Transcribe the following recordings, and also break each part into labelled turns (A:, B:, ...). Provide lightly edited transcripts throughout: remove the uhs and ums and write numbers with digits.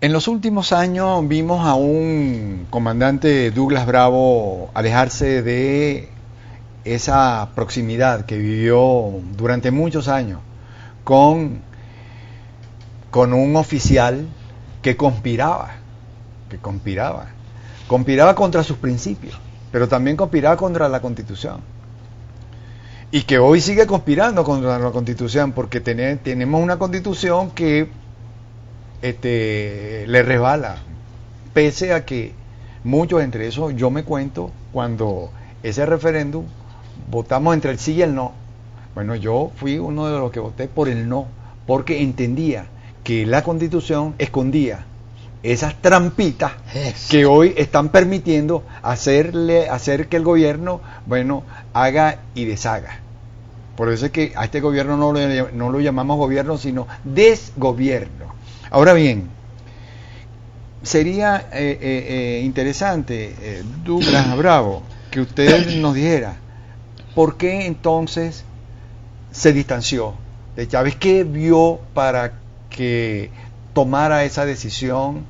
A: En los últimos años vimos a un comandante Douglas Bravo alejarse de esa proximidad que vivió durante muchos años con un oficial que conspiraba contra sus principios, pero también conspiraba contra la Constitución. Y que hoy sigue conspirando contra la Constitución, porque tenemos una Constitución que le resbala, pese a que muchos, entre eso yo me cuento, cuando ese referéndum votamos entre el sí y el no. Bueno, yo fui uno de los que voté por el no, porque entendía que la Constitución escondía esas trampitas que hoy están permitiendo hacer que el gobierno, bueno, haga y deshaga. Por eso es que a este gobierno no lo llamamos gobierno, sino desgobierno. Ahora bien, sería interesante, Douglas Bravo, que usted nos dijera por qué entonces se distanció de Chávez, qué vio para que tomara esa decisión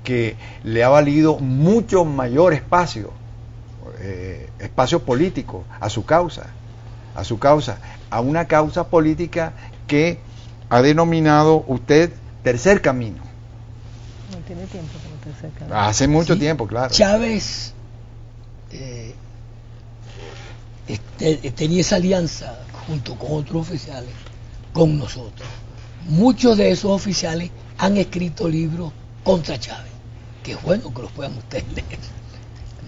A: que le ha valido mucho mayor espacio político a su causa, a una causa política que ha denominado usted tercer camino.
B: No tiene tiempo para tercer camino.
A: Hace mucho tiempo, claro.
C: Chávez tenía esa alianza junto con otros oficiales con nosotros. Muchos de esos oficiales han escrito libros contra Chávez, que es bueno que los puedan ustedes leer.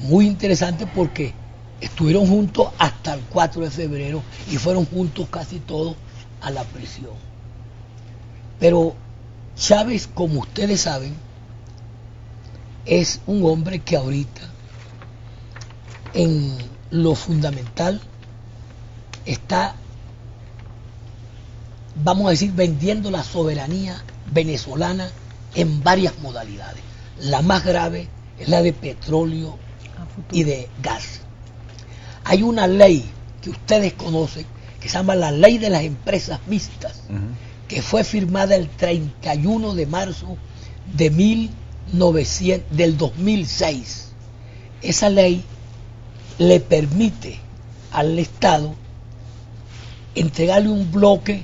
C: Muy interesante porque estuvieron juntos hasta el 4 de febrero y fueron juntos casi todos a la prisión. Pero Chávez, como ustedes saben, es un hombre que ahorita en lo fundamental está, vamos a decir, vendiendo la soberanía venezolana en varias modalidades. La más grave es la de petróleo y de gas. Hay una ley que ustedes conocen que se llama la Ley de las Empresas Mixtas, que fue firmada el 31 de marzo de del 2006. Esa ley le permite al Estado entregarle un bloque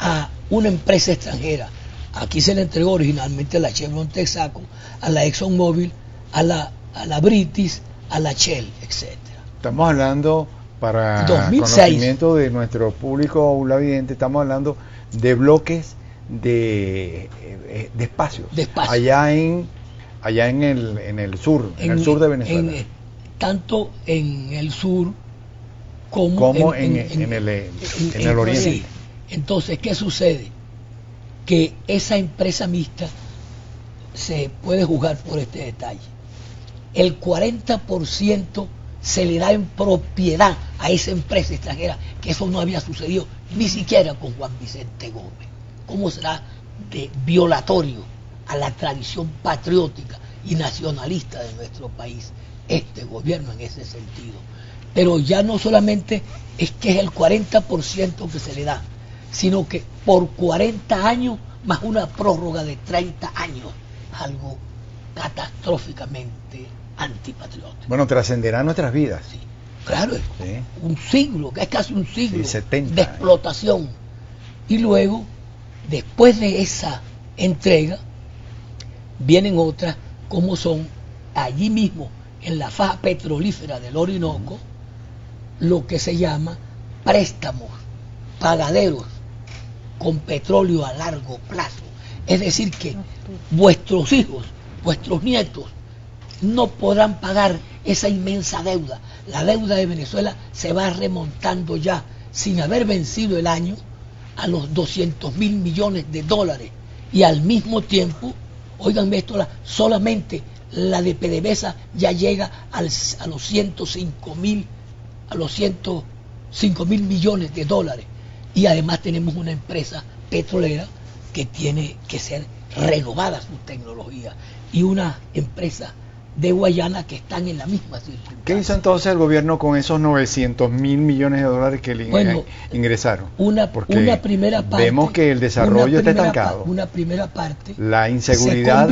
C: a una empresa extranjera. Aquí se le entregó originalmente a la Chevron Texaco, a la ExxonMobil, a la British, a la Shell, etc.
A: Estamos hablando, para
C: 2006.
A: Conocimiento de nuestro público ulavidente, estamos hablando de bloques de espacios. Allá en el sur, en el sur de Venezuela.
C: Tanto en el sur
A: como en el oriente.
C: Sí. Entonces, ¿qué sucede? Que esa empresa mixta se puede juzgar por este detalle. El 40% se le da en propiedad a esa empresa extranjera, que eso no había sucedido ni siquiera con Juan Vicente Gómez. ¿Cómo será de violatorio a la tradición patriótica y nacionalista de nuestro país este gobierno en ese sentido? Pero ya no solamente es que es el 40% que se le da, sino que por 40 años más una prórroga de 30 años, algo catastróficamente antipatriótico.
A: Bueno, trascenderá nuestras vidas.
C: Sí, claro,
A: sí.
C: Un siglo, que es casi un siglo,
A: sí, 70
C: de explotación. Y luego, después de esa entrega, vienen otras, como son allí mismo, en la faja petrolífera del Orinoco, lo que se llama préstamos, pagaderos con petróleo a largo plazo. Es decir, que vuestros hijos, vuestros nietos, no podrán pagar esa inmensa deuda. La deuda de Venezuela se va remontando ya, sin haber vencido el año, a los 200.000 millones de dólares. Y al mismo tiempo, oigan esto, solamente la de PDVSA ya llega a los 105 mil millones de dólares. Y además tenemos una empresa petrolera que tiene que ser renovada su tecnología, y una empresa de Guayana que están en la misma circunstancia.
A: ¿Qué hizo entonces el gobierno con esos 900.000 millones de dólares que le
C: Bueno,
A: ingresaron?
C: Porque una primera parte,
A: vemos que el desarrollo está estancado.
C: Una primera parte.
A: La inseguridad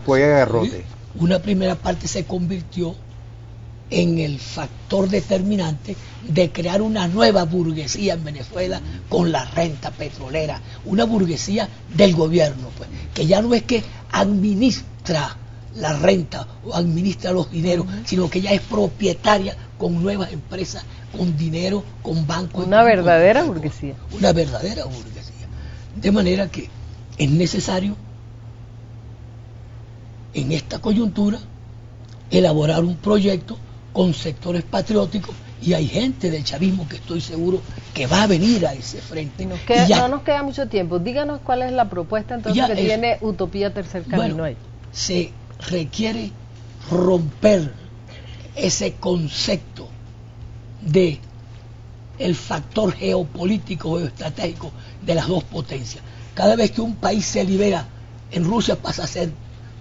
A: juega garrote.
C: Una primera parte se convirtió en el factor determinante de crear una nueva burguesía en Venezuela con la renta petrolera, una burguesía del gobierno, pues, que ya no es que administra la renta o administra los dineros, sino que ya es propietaria con nuevas empresas, con dinero, con bancos.
B: Una verdadera burguesía.
C: Una verdadera burguesía. De manera que es necesario en esta coyuntura elaborar un proyecto con sectores patrióticos, y hay gente del chavismo que estoy seguro que va a venir a ese frente.
B: No nos queda mucho tiempo. Díganos cuál es la propuesta entonces que tiene Utopía Tercer Camino ahí.
C: Se requiere romper ese concepto de el factor geopolítico o estratégico de las dos potencias. Cada vez que un país se libera, en Rusia pasa a ser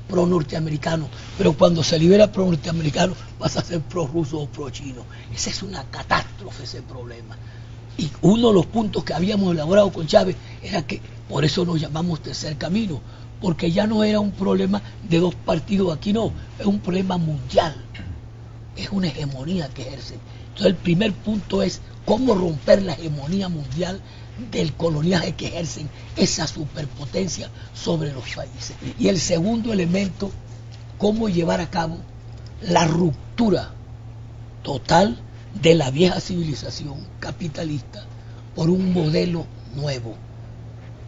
C: pro-norteamericano, pero cuando se libera pro-norteamericano pasa a ser pro-ruso o pro-chino. Esa es una catástrofe, ese problema. Y uno de los puntos que habíamos elaborado con Chávez era que por eso nos llamamos Tercer Camino, porque ya no era un problema de dos partidos, aquí no, es un problema mundial, es una hegemonía que ejercen. Entonces el primer punto es cómo romper la hegemonía mundial del coloniaje que ejercen esa superpotencia sobre los países. Y el segundo elemento, cómo llevar a cabo la ruptura total de la vieja civilización capitalista por un modelo nuevo,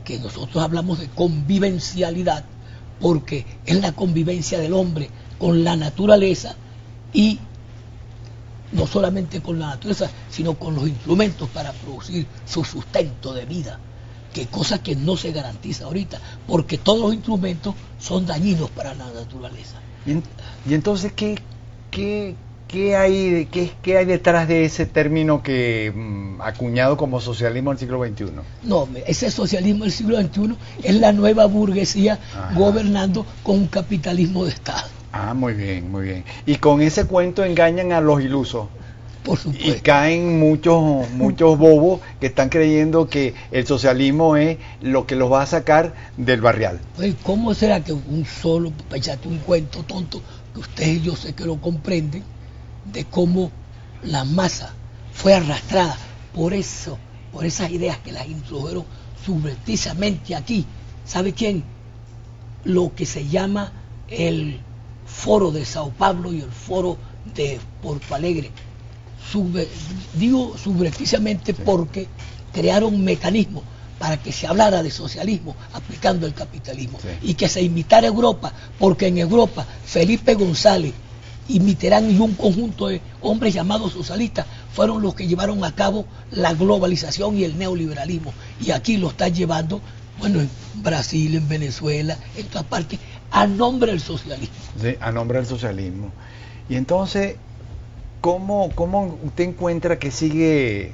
C: que nosotros hablamos de convivencialidad, porque es la convivencia del hombre con la naturaleza, y no solamente con la naturaleza, sino con los instrumentos para producir su sustento de vida, que cosa que no se garantiza ahorita, porque todos los instrumentos son dañinos para la naturaleza.
A: Y entonces, ¿qué hay detrás de ese término que acuñado como socialismo del siglo XXI?
C: No, ese socialismo del siglo XXI es la nueva burguesía gobernando con un capitalismo de Estado.
A: Ah, muy bien, muy bien. Y con ese cuento engañan a los ilusos.
C: Por supuesto.
A: Y caen muchos bobos que están creyendo que el socialismo es lo que los va a sacar del barrial.
C: Pues, ¿cómo será que un solo, para echarte un cuento tonto, que ustedes yo sé que lo comprenden, de cómo la masa fue arrastrada por esas ideas que las introdujeron subrepticiamente aquí? ¿Sabe quién? Lo que se llama el Foro de Sao Paulo y el Foro de Porto Alegre. Digo subrepticiamente porque crearon mecanismos para que se hablara de socialismo aplicando el capitalismo, y que se imitara Europa, porque en Europa Felipe González y Mitterrand y un conjunto de hombres llamados socialistas fueron los que llevaron a cabo la globalización y el neoliberalismo, y aquí lo están llevando, bueno, en Brasil, en Venezuela, en todas partes, a nombre del socialismo.
A: Sí, a nombre del socialismo. Y entonces, ¿cómo usted encuentra que sigue?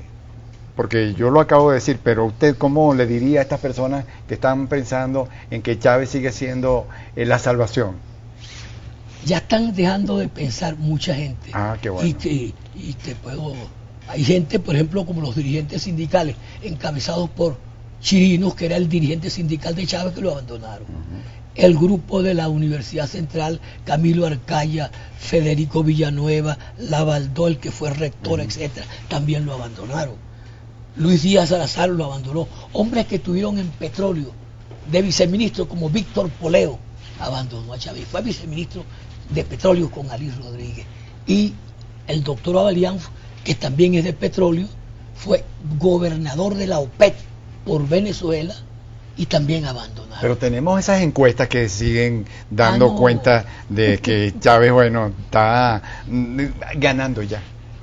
A: Porque yo lo acabo de decir, pero usted, ¿cómo le diría a estas personas que están pensando en que Chávez sigue siendo la salvación?
C: Ya están dejando de pensar mucha gente.
A: Ah, qué bueno.
C: Hay gente, por ejemplo, como los dirigentes sindicales, encabezados por Chirinos, que era el dirigente sindical de Chávez, que lo abandonaron. El grupo de la Universidad Central, Camilo Arcaya, Federico Villanueva, Lavaldó, el que fue rector, etcétera, también lo abandonaron. Luis Díaz Salazar lo abandonó. Hombres que estuvieron en petróleo de viceministro, como Víctor Poleo, abandonó a Chávez. Fue viceministro de petróleo con Alí Rodríguez. Y el doctor Abelián, que también es de petróleo, fue gobernador de la OPEP por Venezuela, y también abandonaron.
A: Pero tenemos esas encuestas que siguen dando cuenta de que Chávez, bueno, está ganando ya.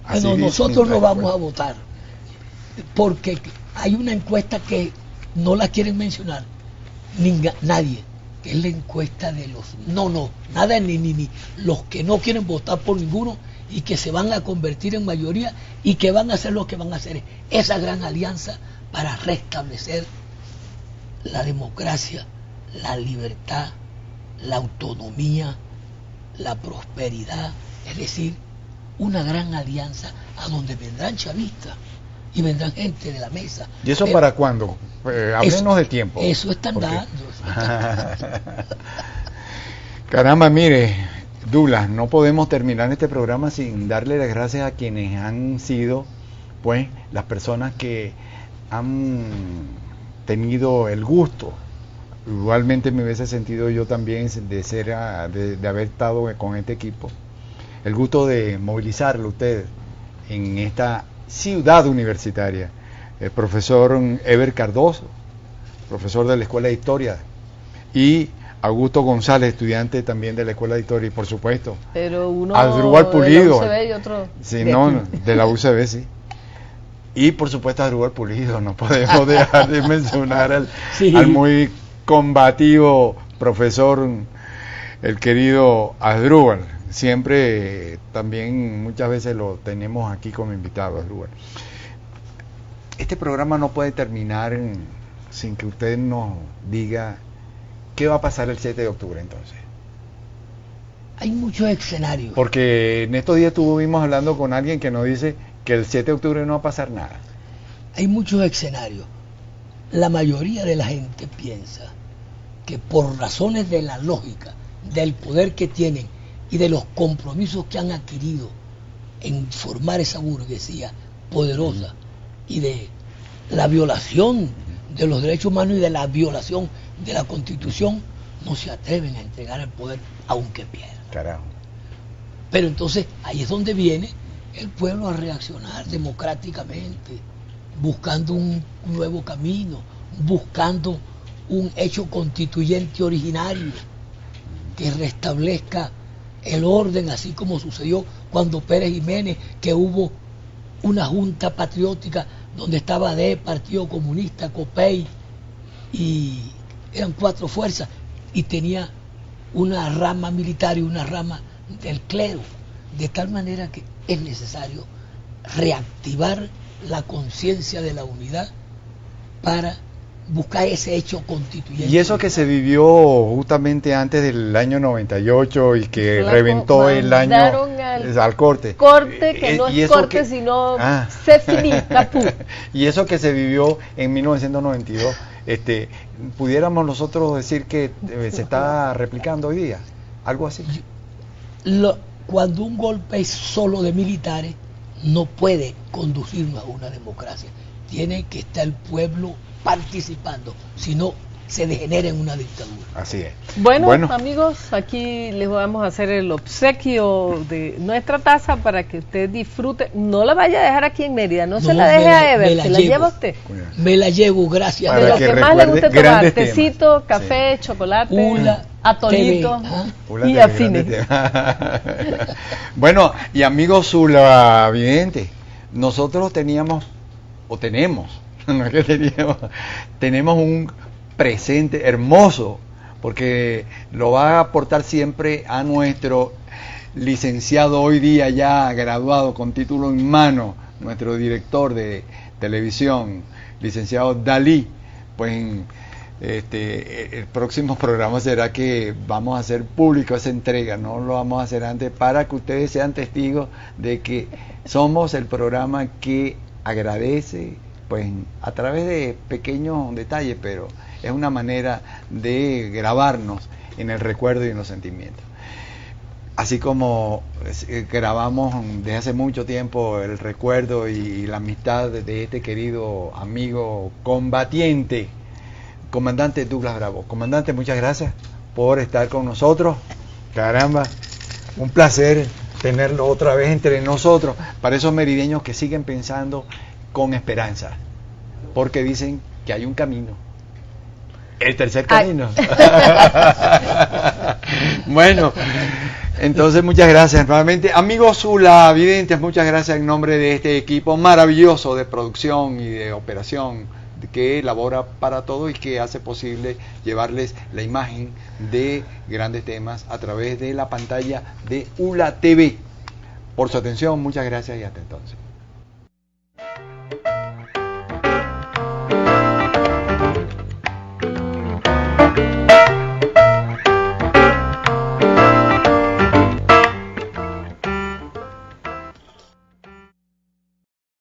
C: Bueno, nosotros no vamos a votar, porque hay una encuesta que no la quieren mencionar nadie, que es la encuesta de los nada ni los que no quieren votar por ninguno y que se van a convertir en mayoría y que van a hacer lo que van a hacer, esa gran alianza para restablecer la democracia, la libertad, la autonomía la prosperidad, es decir, una gran alianza a donde vendrán chavistas y vendrán gente de la mesa.
A: ¿Y eso para cuándo? Háblenos de tiempo.
C: Eso están dando.
A: Caramba, mire, Douglas, no podemos terminar este programa sin darle las gracias a quienes han sido, pues, las personas que han tenido el gusto. Igualmente me hubiese sentido yo también de haber estado con este equipo. El gusto de movilizarlo usted en esta ciudad universitaria. El profesor Eber Cardoso, profesor de la Escuela de Historia, y Augusto González, estudiante también de la Escuela de Historia, y por supuesto,
B: pero uno
A: Asdrúbal Pulido,
B: de la UCB y otro
A: sí, no, de la UCB, sí. Y por supuesto Asdrúbal Pulido, no podemos dejar de mencionar al muy combativo profesor, el querido Asdrúbal. Siempre también muchas veces lo tenemos aquí como invitado, Asdrúbal. Este programa no puede terminar sin que usted nos diga qué va a pasar el 7 de octubre entonces.
C: Hay muchos escenarios.
A: Porque en estos días estuvimos hablando con alguien que nos dice que el 7 de octubre no va a pasar nada.
C: Hay muchos escenarios. La mayoría de la gente piensa que por razones de la lógica, del poder que tienen y de los compromisos que han adquirido en formar esa burguesía poderosa y de la violación de los derechos humanos y de la violación de la Constitución, no se atreven a entregar el poder aunque pierdan.
A: Carajo.
C: Pero entonces ahí es donde viene el pueblo a reaccionar democráticamente, buscando un nuevo camino, buscando un hecho constituyente originario que restablezca el orden, así como sucedió cuando Pérez Jiménez, que hubo una junta patriótica donde estaba AD, Partido Comunista, COPEI, y eran 4 fuerzas, y tenía una rama militar y una rama del clero, de tal manera que es necesario reactivar la conciencia de la unidad para buscar ese hecho constituyente.
A: Y eso que se vivió justamente antes del año 98 y que reventó el año al corte.
B: Corte, que no es corte, sino se finí, capú.
A: Y eso que se vivió en 1992, pudiéramos nosotros decir que se está replicando hoy día, algo así.
C: Cuando un golpe es solo de militares, no puede conducirnos a una democracia. Tiene que estar el pueblo participando, si no se degenera en una dictadura.
A: Así es.
B: Bueno, amigos, aquí les vamos a hacer el obsequio de nuestra taza para que usted disfrute. No la vaya a dejar aquí en Mérida, no se la deje a Eber, se la lleva usted.
C: Me la llevo, gracias.
B: De lo que más le guste tomar, tecito, café, chocolate, atolito y afines.
A: Bueno, y amigos Zulavidentes, nosotros tenemos, no es que tenemos un presente hermoso, porque lo va a aportar siempre a nuestro licenciado hoy día ya graduado con título en mano, nuestro director de televisión, licenciado Dalí. Pues el próximo programa será que vamos a hacer público esa entrega, no lo vamos a hacer antes, para que ustedes sean testigos de que somos el programa que agradece, pues a través de pequeños detalles, pero es una manera de grabarnos en el recuerdo y en los sentimientos. Así como grabamos desde hace mucho tiempo el recuerdo y la amistad de este querido amigo combatiente, comandante Douglas Bravo. Comandante, muchas gracias por estar con nosotros. Caramba, un placer tenerlo otra vez entre nosotros, para esos merideños que siguen pensando con esperanza, porque dicen que hay un camino, el tercer camino. Bueno, entonces muchas gracias nuevamente, amigos Zulavidentes, muchas gracias en nombre de este equipo maravilloso de producción y de operación que elabora para todo y que hace posible llevarles la imagen de grandes temas a través de la pantalla de ULA TV. Por su atención, muchas gracias y hasta entonces.